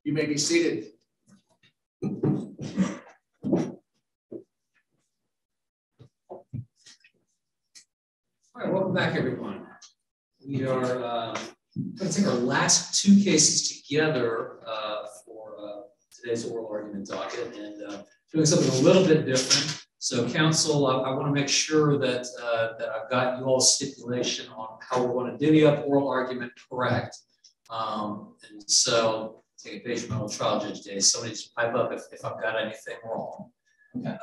You may be seated. All right, welcome back, everyone. We are going to take our last two cases together for today's oral argument docket, and doing something a little bit different. So, counsel, I want to make sure that that I've got you all stipulation on how we're going to divvy up oral argument correct. And so, take a page from my old trial judge days. Somebody just pipe up if I've got anything wrong. Okay.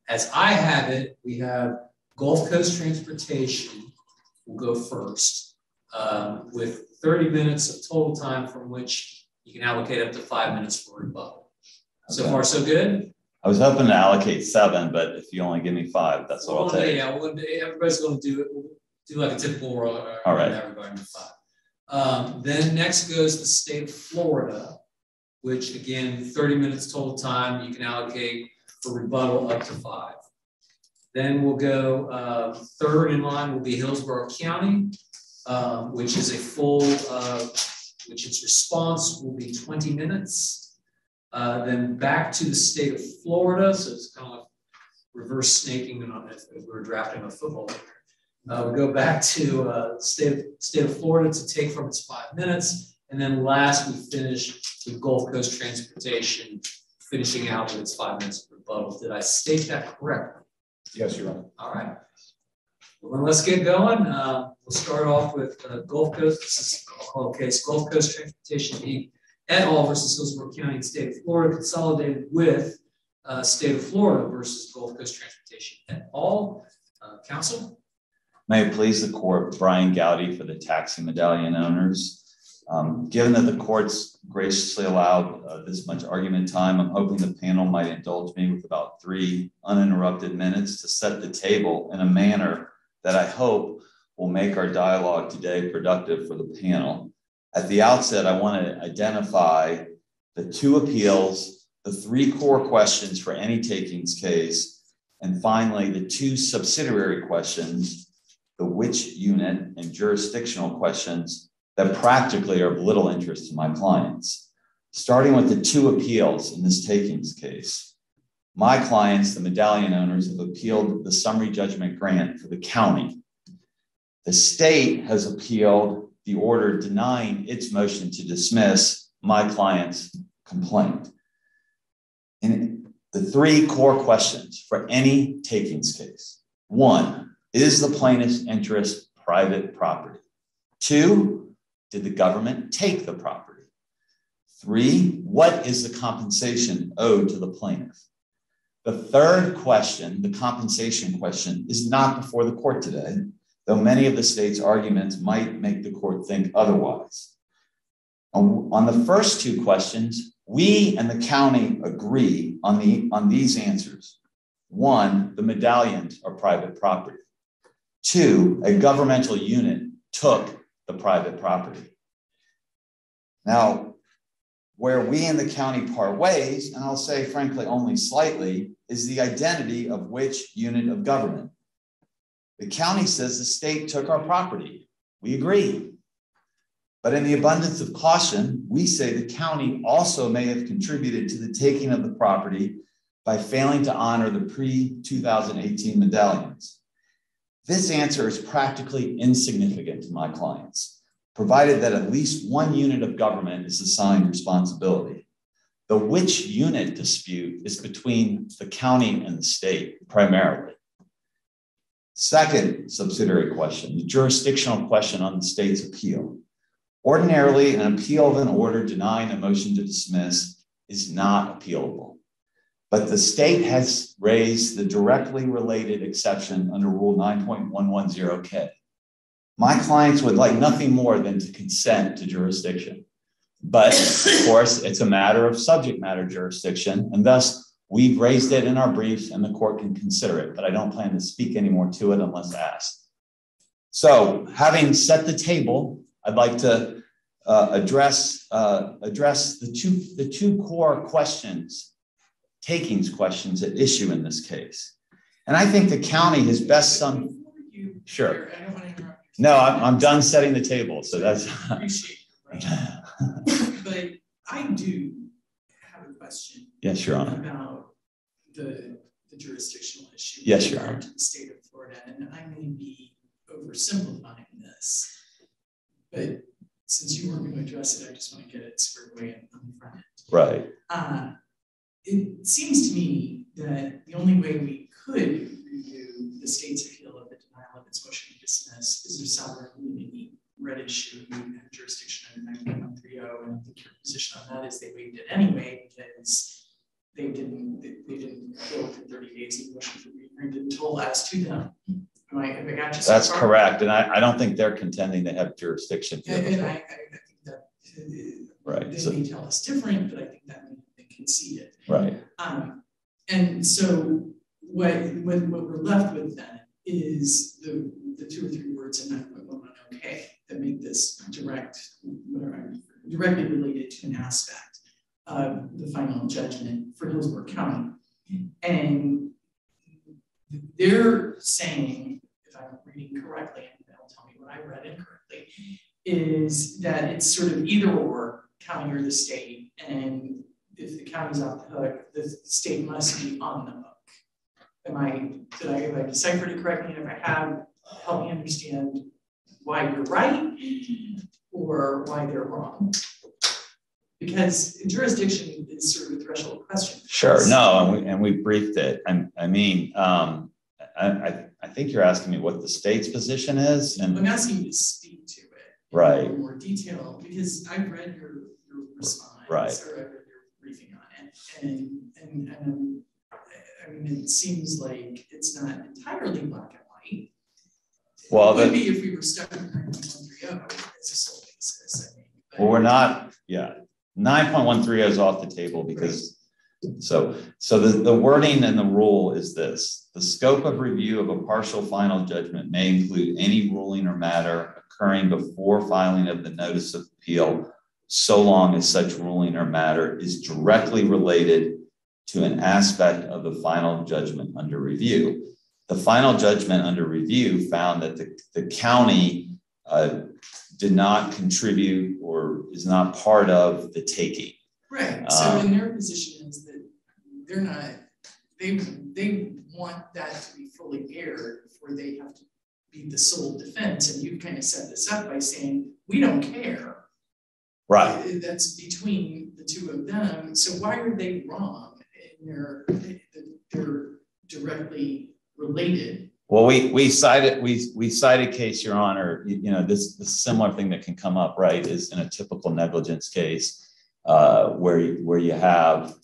As I have it, we have Gulf Coast Transportation will go first with 30 minutes of total time, from which you can allocate up to 5 minutes for rebuttal. Okay. So far, so good? I was hoping to allocate 7, but if you only give me 5, that's what I'll take. Yeah, everybody's going to do it. We'll do like a typical oral. All right. Everybody to 5. Then next goes the state of Florida, which again, 30 minutes total time. You can allocate for rebuttal up to 5. Then we'll go third in line will be Hillsborough County, which is a full, which its response will be 20 minutes. Then back to the state of Florida. So it's kind of like reverse snaking if we were drafting a football player. We'll go back to state of Florida to take from its 5 minutes. And then last, we finish with Gulf Coast Transportation, finishing out with its 5 minutes of rebuttal. Did I state that correctly? Yes, Your Honor. All right. Well, then let's get going. We'll start off with Gulf Coast. This is a call case, Gulf Coast Transportation Inc. et al. Versus Hillsborough County and State of Florida, consolidated with State of Florida versus Gulf Coast Transportation et al. Counsel? May it please the court, Brian Gowdy for the taxi medallion owners. Given that the court's graciously allowed this much argument time, I'm hoping the panel might indulge me with about 3 uninterrupted minutes to set the table in a manner that I hope will make our dialogue today productive for the panel. At the outset, I want to identify the 2 appeals, the 3 core questions for any takings case, and finally, the 2 subsidiary questions, the which unit and jurisdictional questions that practically are of little interest to my clients. Starting with the 2 appeals in this takings case, my clients, the medallion owners, have appealed the summary judgment grant for the county. The state has appealed the order denying its motion to dismiss my client's complaint. And the 3 core questions for any takings case: 1, is the plaintiff's interest private property? 2, did the government take the property? 3, what is the compensation owed to the plaintiff? The 3rd question, the compensation question, is not before the court today, though many of the state's arguments might make the court think otherwise. On the first 2 questions, we and the county agree on these answers. 1, the medallions are private property. 2, a governmental unit took the private property. Now, where we and the county part ways, and I'll say frankly only slightly, is the identity of which unit of government. The county says the state took our property. We agree. But in the abundance of caution, we say the county also may have contributed to the taking of the property by failing to honor the pre-2018 medallions. This answer is practically insignificant to my clients, provided that at least one unit of government is assigned responsibility. The which unit dispute is between the county and the state, primarily. Second subsidiary question, the jurisdictional question on the state's appeal. Ordinarily, an appeal of an order denying a motion to dismiss is not appealable. But the state has raised the directly related exception under Rule 9.110K. My clients would like nothing more than to consent to jurisdiction. But of course, it's a matter of subject matter jurisdiction, and thus we've raised it in our briefs and the court can consider it, but I don't plan to speak any more to it unless asked. So having set the table, I'd like to address the two core questions, takings questions at issue in this case. And I think the county has best summed. Sure. I don't want to interrupt you. No, I'm done setting the table. So that's. Appreciate it, right? But I do question. Yes, Your Honor. About the jurisdictional issue. Yes, Your Honor. To the state of Florida, and I may be oversimplifying this, but since you weren't going to address it, I just want to get it squared away on the front end. Right. It seems to me that the only way we could review the state's appeal of the denial of its motion to dismiss is a sovereign immunity red issue and jurisdiction under 9130, and I think your position on that is they waived it anyway because they didn't appeal within 30 days of the motion for rehearing until as to them. Have I got you so That's far? correct, and I don't think they're contending they have jurisdiction. And I think that right. They may tell us different, but I think that they concede it. Right. And so what we're left with then is the 2 or 3 words in 9.11 that make this directly related to an aspect of the final judgment for Hillsborough County. And they're saying, if I'm reading correctly, and they'll tell me what I read incorrectly, is that it's sort of either or, county or the state, and if the county's off the hook, the state must be on the hook. Have I deciphered it correctly? And if I have, help me understand why you're right or why they're wrong. Because jurisdiction is sort of a threshold question. Sure, no, and we briefed it. I think you're asking me what the state's position is, and I'm asking you to speak to it right in more detail because I've read your response, right, or I've read your briefing on it, and I mean, it seems like it's not entirely black and white. Well, it would be if we were stuck in 9.130 as a sole basis. I mean, well, we're not. Yeah, 9.130 is off the table because. So the wording and the rule is this: the scope of review of a partial final judgment may include any ruling or matter occurring before filing of the notice of appeal, so long as such ruling or matter is directly related to an aspect of the final judgment under review. The final judgment under review found that the county did not contribute or is not part of the taking. Right. So in their position is that they're not, they want that to be fully aired before they have to be the sole defense. And you kind of set this up by saying, we don't care. Right. That's between the two of them. So why are they wrong? They're directly related. Well, we cited case, Your Honor. You know, this similar thing that can come up, right, is in a typical negligence case. Where you have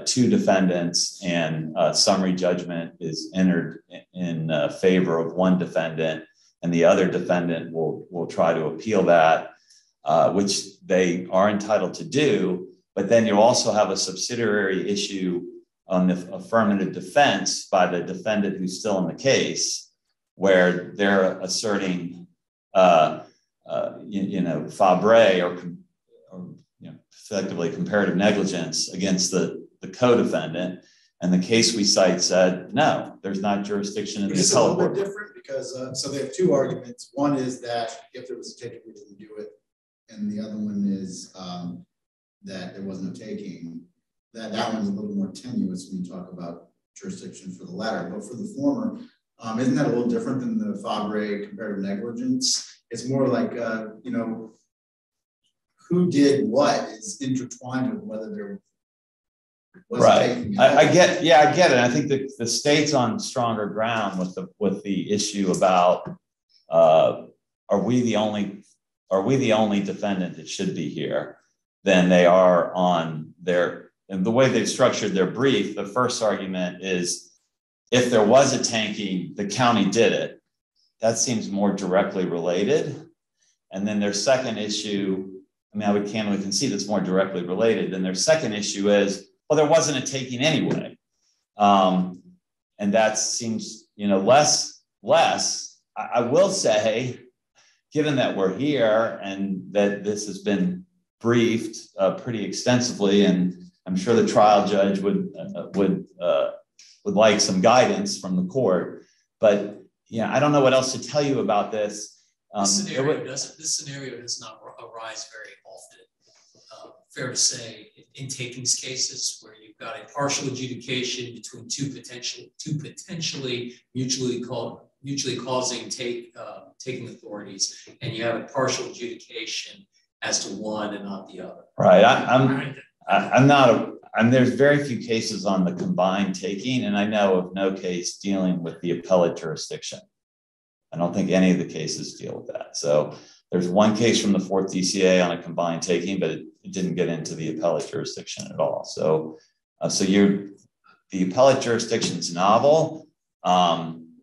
two defendants and summary judgment is entered in favor of one defendant, and the other defendant will try to appeal that, which they are entitled to do. But then you also have a subsidiary issue on the affirmative defense by the defendant who's still in the case, where they're asserting, Fabre or effectively comparative negligence against the co-defendant, and the case we cite said no, there's not jurisdiction in the appellate court. It's a little bit different because so they have two arguments. One is that if there was a taking, we didn't do it, and the other one is that there wasn't a taking. That one's a little more tenuous when you talk about jurisdiction for the latter, but for the former, isn't that a little different than the Fabre comparative negligence? It's more like who did what is intertwined with whether there was taking. I get it. I think that the state's on stronger ground with the issue about are we the only defendant that should be here than they are on their, and the way they've structured their brief. The first argument is if there was a tanking, the county did it. That seems more directly related. And then their second issue, I mean, I would candidly concede it's more directly related. Then their second issue is, well, there wasn't a taking anyway. And that seems, less. I will say, given that we're here and that this has been briefed pretty extensively, and I'm sure the trial judge would like some guidance from the court, but I don't know what else to tell you about this. This scenario does not arise very fair to say in takings cases where you've got a partial adjudication between two potentially mutually causing taking authorities, and you have a partial adjudication as to one and not the other. Right. There's very few cases on the combined taking, and I know of no case dealing with the appellate jurisdiction. I don't think any of the cases deal with that. So there's one case from the 4th DCA on a combined taking, but it didn't get into the appellate jurisdiction at all. So, the appellate jurisdiction's novel.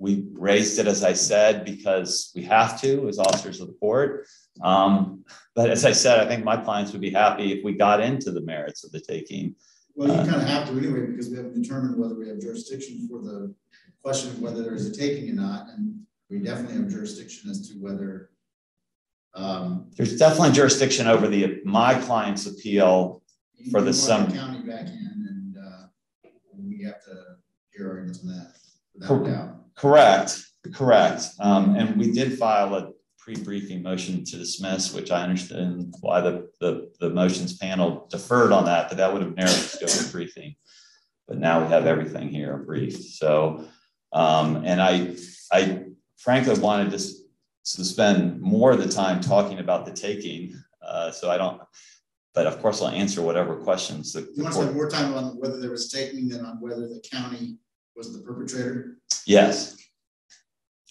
We raised it, as I said, because we have to as officers of the court. But as I said, I think my clients would be happy if we got into the merits of the taking. Well, you kind of have to anyway, because we haven't determined whether we have jurisdiction for the question of whether there's a taking or not. And we definitely have jurisdiction as to whether. There's definitely jurisdiction over my client's appeal for the sum. County back in, and we have to hear arguments on that without doubt. Correct. And we did file a pre-briefing motion to dismiss, which I understand why the motions panel deferred on that, but that would have narrowed the scope of briefing. But now we have everything here briefed. So, and I frankly wanted to spend more of the time talking about the taking. So I don't, but of course I'll answer whatever questions. You want to spend more time on whether there was taking than on whether the county was the perpetrator? Yes.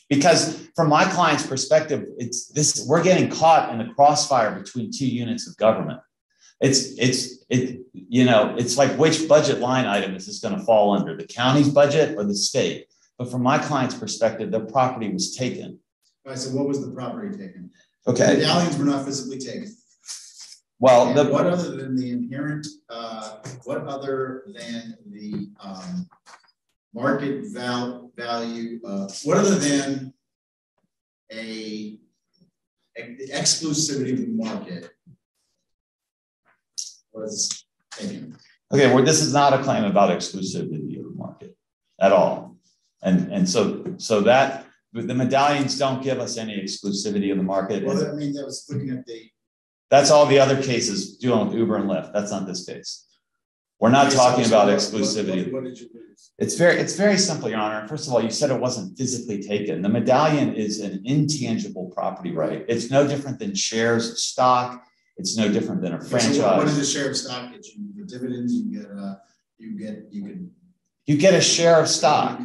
Because from my client's perspective, we're getting caught in the crossfire between two units of government. It's like, which budget line item is this going to fall under, the county's budget or the state? But from my client's perspective, the property was taken. All right, so what was the property taken? Okay. The medallions were not physically taken. Well, what other than the inherent, what other than the market value, what other than the exclusivity of the market was taken? Okay, well, this is not a claim about exclusivity of the market at all. And so that the medallions don't give us any exclusivity of the market. Well, I mean, that was looking at that's all the other cases dealing with Uber and Lyft. That's not this case. We're not talking about exclusivity. What did you lose? It's very simple, Your Honor. First of all, you said it wasn't physically taken. The medallion is an intangible property right. It's no different than shares of stock. It's no different than a franchise. So what is a share of stock? You get dividends. You get a share of stock.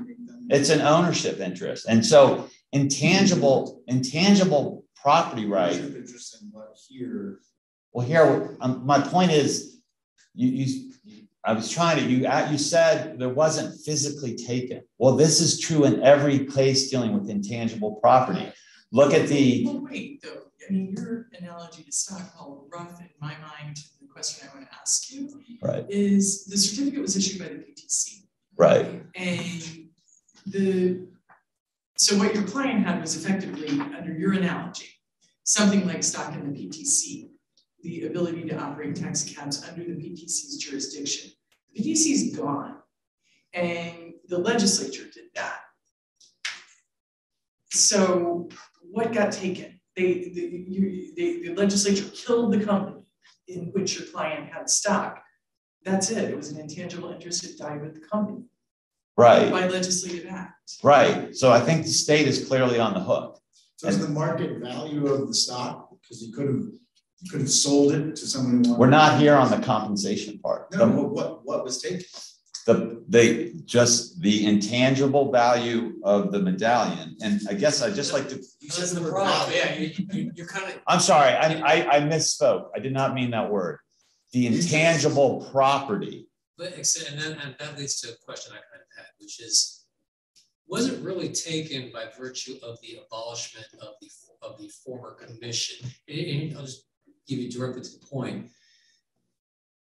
It's an ownership interest, and so intangible property right. Interest in what here? Well, here my point is, I was trying to, you said there wasn't physically taken. Well, this is true in every case dealing with intangible property. Look at the. Well, wait, though. I mean, your analogy to stock, while rough in my mind, the question I want to ask you is the certificate was issued by the PTC. Right. And so what your client had was effectively, under your analogy, something like stock in the PTC, the ability to operate taxi cabs under the PTC's jurisdiction. The PTC is gone, and the legislature did that. So what got taken? The legislature killed the company in which your client had stock. That's it. It was an intangible interest. It died with the company. Right. By legislative act. Right. So I think the state is clearly on the hook. So is the market value of the stock, because you could have sold it to someone who wanted. We're not here on the compensation part. No, what was taken? Just the intangible value of the medallion. And I guess I'd just like to. That's the problem. Yeah, you're kind of. I'm sorry, I misspoke. I did not mean that word. The intangible property. But and that leads to a question I kind of had, which is, was it really taken by virtue of the abolishment of the former commission? And I'll just give you directly to the point.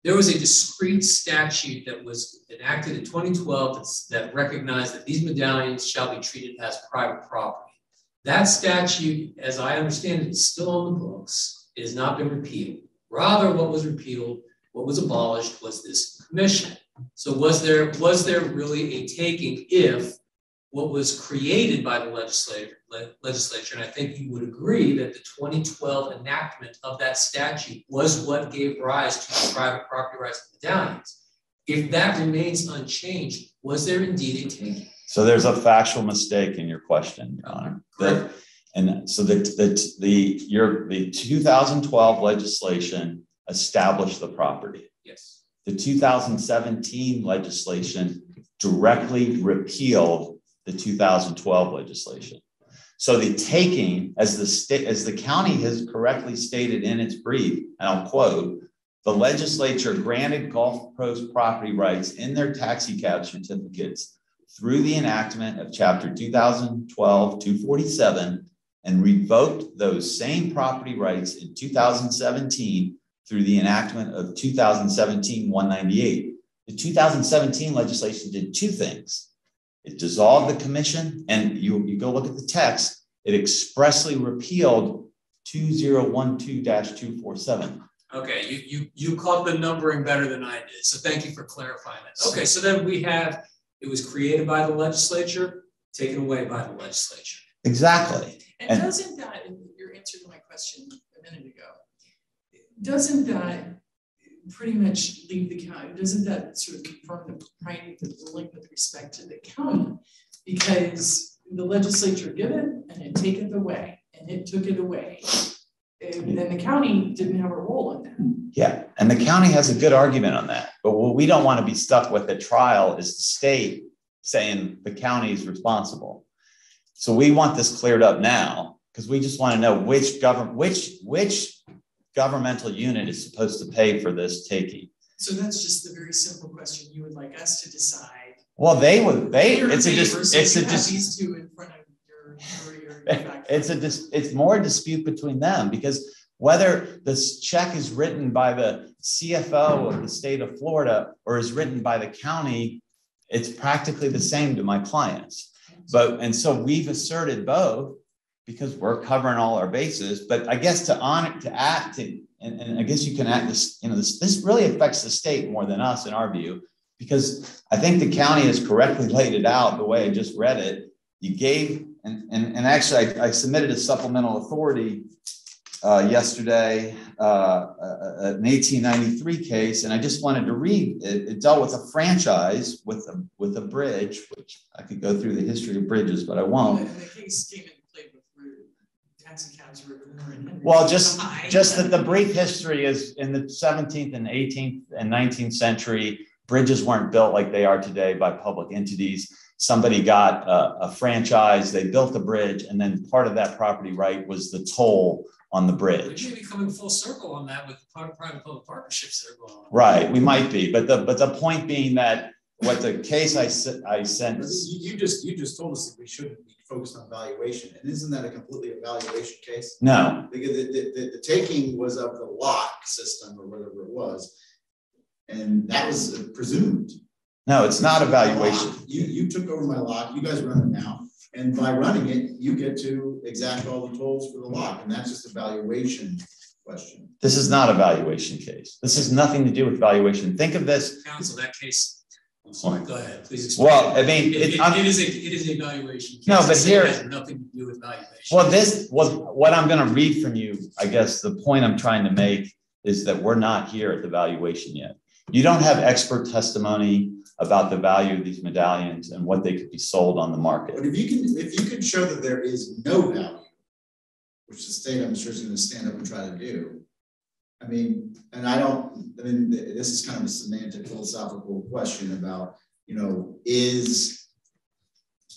There was a discrete statute that was enacted in 2012 that recognized that these medallions shall be treated as private property. That statute, as I understand it, is still on the books. It has not been repealed. Rather, what was repealed, what was abolished, was this commission. So was there really a taking if what was created by the legislature legislature, and I think you would agree that the 2012 enactment of that statute was what gave rise to the private property rights of medallions. If that remains unchanged, was there indeed a taking? So there's a factual mistake in your question, Your Honor. And so the 2012 legislation established the property. Yes. The 2017 legislation directly repealed the 2012 legislation. So the taking, as the county has correctly stated in its brief, and I'll quote, the legislature granted Gulf Coast property rights in their taxi cab certificates through the enactment of Chapter 2012-247 and revoked those same property rights in 2017 through the enactment of 2017-198. The 2017 legislation did two things. It dissolved the commission, and you go look at the text, it expressly repealed 2012-247. Okay, you caught the numbering better than I did, so thank you for clarifying that. Okay, so then we have, it was created by the legislature, taken away by the legislature. Exactly. And doesn't that, in your answer to my question a minute ago, doesn't that pretty much leave the county, doesn't that sort of confirm the ruling with respect to the county? Because the legislature give it and it taketh away, and it took it away. And then the county didn't have a role in that. Yeah, and the county has a good argument on that. But what we don't want to be stuck with at trial is the state saying the county is responsible. So we want this cleared up now because we just want to know which governmental unit is supposed to pay for this taking. So that's just the very simple question you would like us to decide. Well, it's two in front of it's more a dispute between them, because whether this check is written by the CFO of the state of Florida or is written by the county, it's practically the same to my clients. And so we've asserted both because we're covering all our bases. But I guess and I guess you can act this, this really affects the state more than us in our view, because I think the county has correctly laid it out the way I just read it. You gave, and actually I submitted a supplemental authority yesterday, an 1893 case, and I just wanted to read it. It dealt with a franchise with a bridge, which I could go through the history of bridges, but I won't. And the case came into play with taxi cabs were in. Well, just that the brief history is in the 17th and 18th and 19th century, bridges weren't built like they are today by public entities. Somebody got a franchise, they built a bridge, and then part of that property right was the toll on the bridge. We may be coming full circle on that with private-public partnerships that are going on. Right, we might be, but the point being that what the case I sent. You just told us that we shouldn't be focused on valuation, and isn't that a completely evaluation case? No, because the taking was of the lock system or whatever it was, and that was presumed. No, it's not a valuation. You took over my lock. You guys run it now. And by running it, you get to exact all the tolls for the lock. And that's just a valuation question. This is not a valuation case. This has nothing to do with valuation. Think of this. Counsel, that case, I'm sorry, go ahead, please explain. Well, I mean, it is a valuation case. No, but here it has nothing to do with valuation. Well, this was what I'm going to read from you. I guess the point I'm trying to make is that we're not here at the valuation yet. You don't have expert testimony about the value of these medallions and what they could be sold on the market. But if you can show that there is no value, which the state I'm sure is going to stand up and try to do. I mean, this is kind of a semantic philosophical question about, is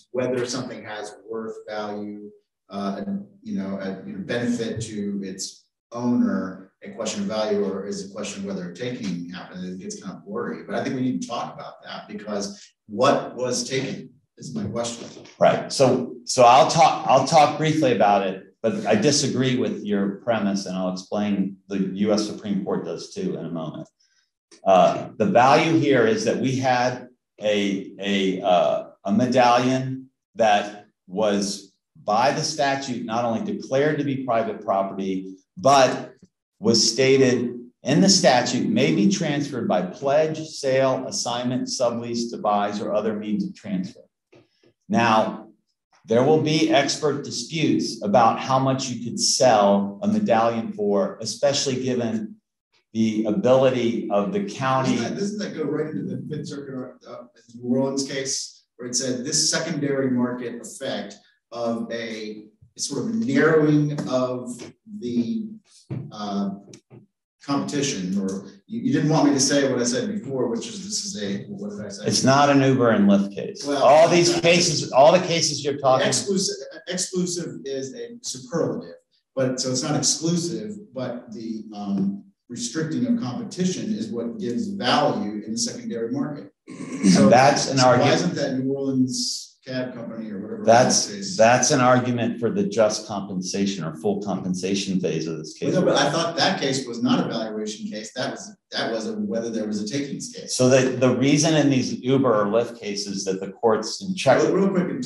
whether something has worth value, a benefit to its owner, a question of value, or is a question of whether taking happened? It gets kind of blurry, but I think we need to talk about that, because what was taken is my question. Right. So I'll talk briefly about it, but I disagree with your premise, and I'll explain the U.S. Supreme Court does too in a moment. The value here is that we had a medallion that was by the statute not only declared to be private property, but was stated in the statute may be transferred by pledge, sale, assignment, sublease, devise, or other means of transfer. Now, There will be expert disputes about how much you could sell a medallion for, especially given the ability of the county. Doesn't that go right into the Fifth Circuit New Orleans case, where it said this secondary market effect of a sort of narrowing of the competition, or you didn't want me to say what I said before, which is this is a, what did I say? It's not an Uber and Lyft case. Well, all these cases, all the cases you're talking. Exclusive is a superlative, but so it's not exclusive, but the restricting of competition is what gives value in the secondary market. So that's an argument. Why isn't that New Orleans cab company or whatever? That's an argument for the just compensation or full compensation phase of this case. Well, no, but I thought that case was not a valuation case. That was whether there was a takings case. So the reason in these Uber or Lyft cases that the courts in check. Real quick, we're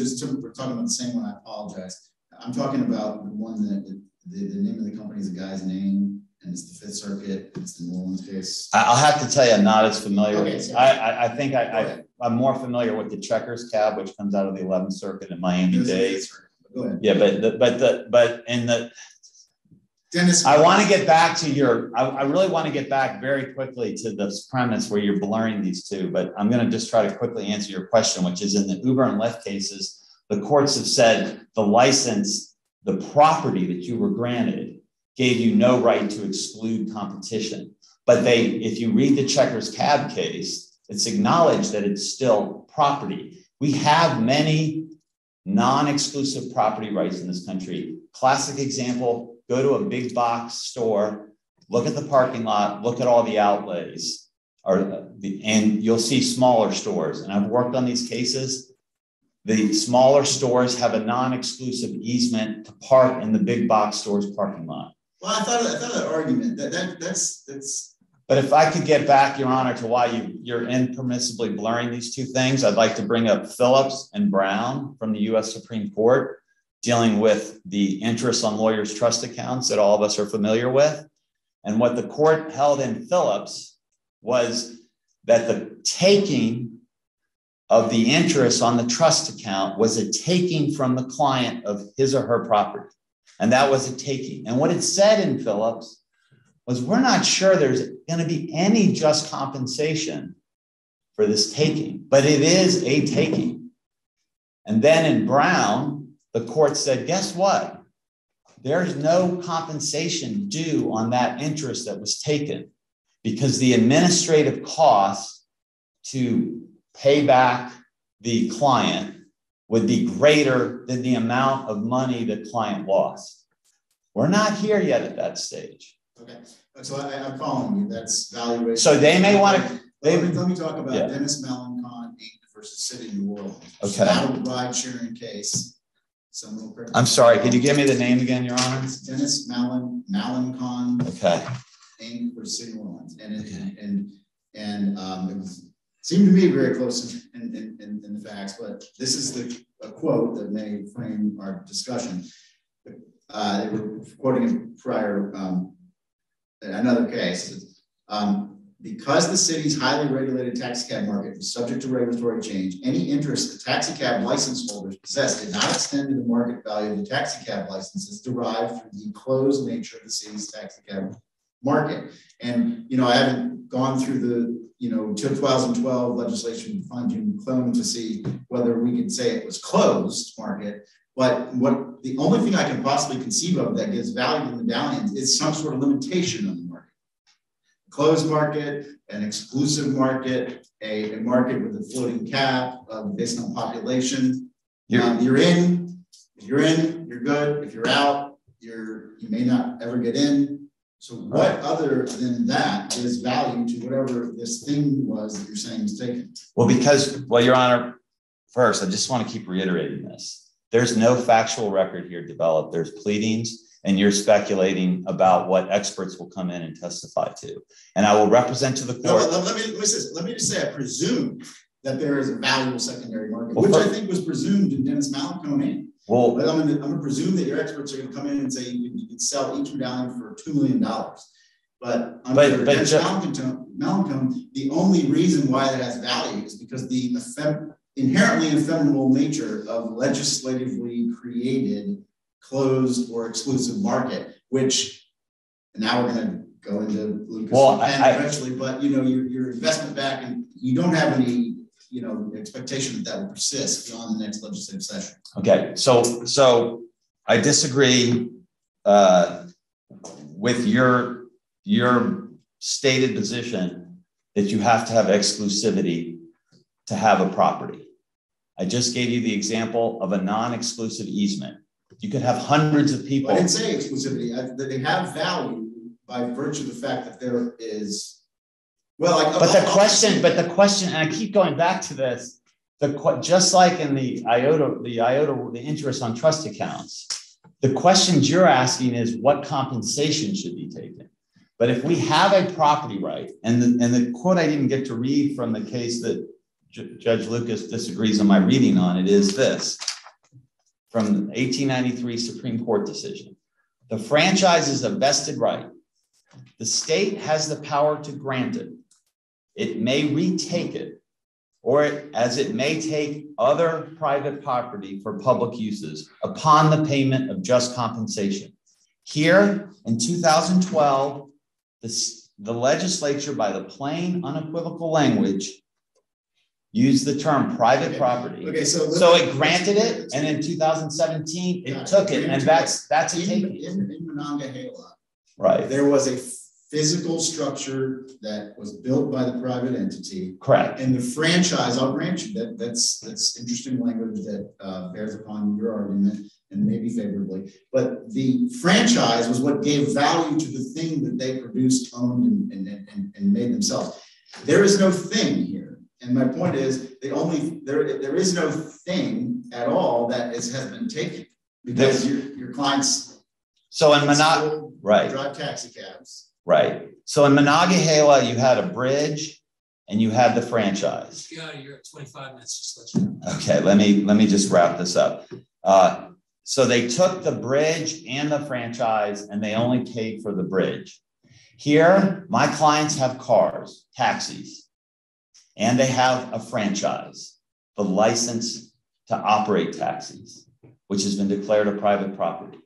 talking about the same one. I apologize. I'm talking about the one that the name of the company is a guy's name, and it's the Fifth Circuit. It's the New Orleans case. I'll have to tell you, I'm not as familiar. Okay, with I think I'm more familiar with the Checkers cab, which comes out of the 11th Circuit in Miami-Dade. Go ahead. Yeah, but in the Dennis, I want to get back to I really want to get back very quickly to this premise where you're blurring these two, but I'm going to just try to quickly answer your question, which is in the Uber and Lyft cases, the courts have said the license, the property that you were granted gave you no right to exclude competition. But if you read the Checkers cab case, it's acknowledged that it's still property. We have many non-exclusive property rights in this country. Classic example, go to a big box store, look at the parking lot, look at all the outlays, and you'll see smaller stores. And I've worked on these cases. The smaller stores have a non-exclusive easement to park in the big box store's parking lot. Well, I thought that argument that's. But if I could get back, Your Honor, to why you're impermissibly blurring these two things, I'd like to bring up Phillips and Brown from the U.S. Supreme Court dealing with the interest on lawyers' trust accounts that all of us are familiar with. And what the court held in Phillips was that the taking of the interest on the trust account was a taking from the client of his or her property. And that was a taking. And what it said in Phillips was we're not sure there's going to be any just compensation for this taking, but it is a taking. And then in Brown, the court said, guess what? There's no compensation due on that interest that was taken because the administrative cost to pay back the client would be greater than the amount of money the client lost. We're not here yet at that stage. Okay, so I'm following you. That's valuation. So they may want to. Let me talk about Dennis Melancon Inc. versus City of New Orleans. Okay. Not a ride sharing case. I'm sorry. Could you give me the name again, Your Honor? It's Dennis Melancon. Okay. Inc. versus City of New Orleans, and it seemed to me very close in the facts, but this is a quote that may frame our discussion. They were quoting a prior. Another case, because the city's highly regulated taxicab market was subject to regulatory change, any interest the taxicab license holders possessed did not extend to the market value of the taxicab licenses derived from the closed nature of the city's taxicab market. And, I haven't gone through the, 2012 legislation fine-tune clone to see whether we could say it was closed market. But the only thing I can possibly conceive of that gives value to medallions is some sort of limitation on the market. Closed market, an exclusive market, a market with a floating cap based on population. You're in, if you're in, you're good. If you're out, you may not ever get in. So what other than that gives value to whatever this thing was that you're saying was taken? Well, Your Honor, first, I just want to keep reiterating this. There's no factual record here developed. There's pleadings, and you're speculating about what experts will come in and testify to. And I will represent to the court. No, let me just say, I presume that there is a valuable secondary market, which I think was presumed in Dennis Melancon. Well, but I'm going to presume that your experts are going to come in and say you could sell each medallion for $2 million. But under Dennis Melancon, the only reason why it has value is because the inherently ephemeral nature of legislatively created closed or exclusive market, which now we're going to go into Lucas eventually, but you know, your investment back, and you don't have any, you know, expectation that will persist beyond the next legislative session. Okay, so I disagree with your stated position that you have to have exclusivity to have a property. I just gave you the example of a non-exclusive easement. You could have hundreds of people. I didn't say exclusivity. That they have value by virtue of the fact that there is, well, like. But the question, and I keep going back to this, just like in the interest on trust accounts, the questions you're asking is what compensation should be taken. But if we have a property right, and the quote I didn't get to read from the case that Judge Lucas disagrees on my reading on it is this, from the 1893 Supreme Court decision. The franchise is a vested right. The state has the power to grant it. It may retake it, or as it may take other private property for public uses upon the payment of just compensation. Here in 2012, the legislature, by the plain, unequivocal language, used the term private property. Okay, so it granted it, and in 2017, it took it, and that's a taking. In Monongahela, right, there was a physical structure that was built by the private entity. Correct. And the franchise, I'll grant you that's interesting language that bears upon your argument and maybe favorably. But the franchise was what gave value to the thing that they produced, owned, and made themselves. There is no thing here. And my point is, there is no thing at all that has been taken because your clients. So in right, drive taxi cabs. Right. So in Monongahela, you had a bridge, and you had the franchise. Yeah, you're at 25 minutes. Just let you know. Okay, let me just wrap this up. So they took the bridge and the franchise, and they only paid for the bridge. Here, my clients have cars, taxis, and they have a franchise, the license to operate taxis, which has been declared a private property.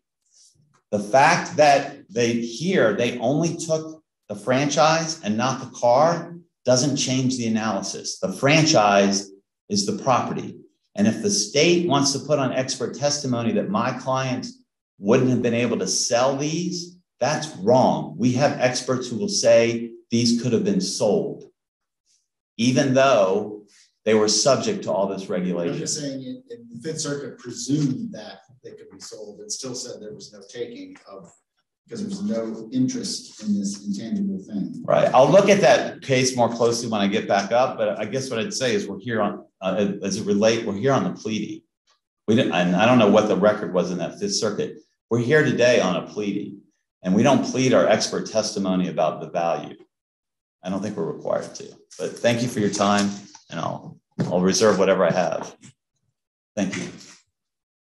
The fact that they only took the franchise and not the car doesn't change the analysis. The franchise is the property. And if the state wants to put on expert testimony that my clients wouldn't have been able to sell these, that's wrong. We have experts who will say these could have been sold, even though they were subject to all this regulation. I'm just saying the Fifth Circuit presumed that they could be sold. It still said there was no taking of, because there was no interest in this intangible thing. Right. I'll look at that case more closely when I get back up. But I guess what I'd say is we're here on, we're here on the pleading. And I don't know what the record was in that Fifth Circuit. We're here today on a pleading, and we don't plead our expert testimony about the value. I don't think we're required to. But thank you for your time, and I'll reserve whatever I have. Thank you.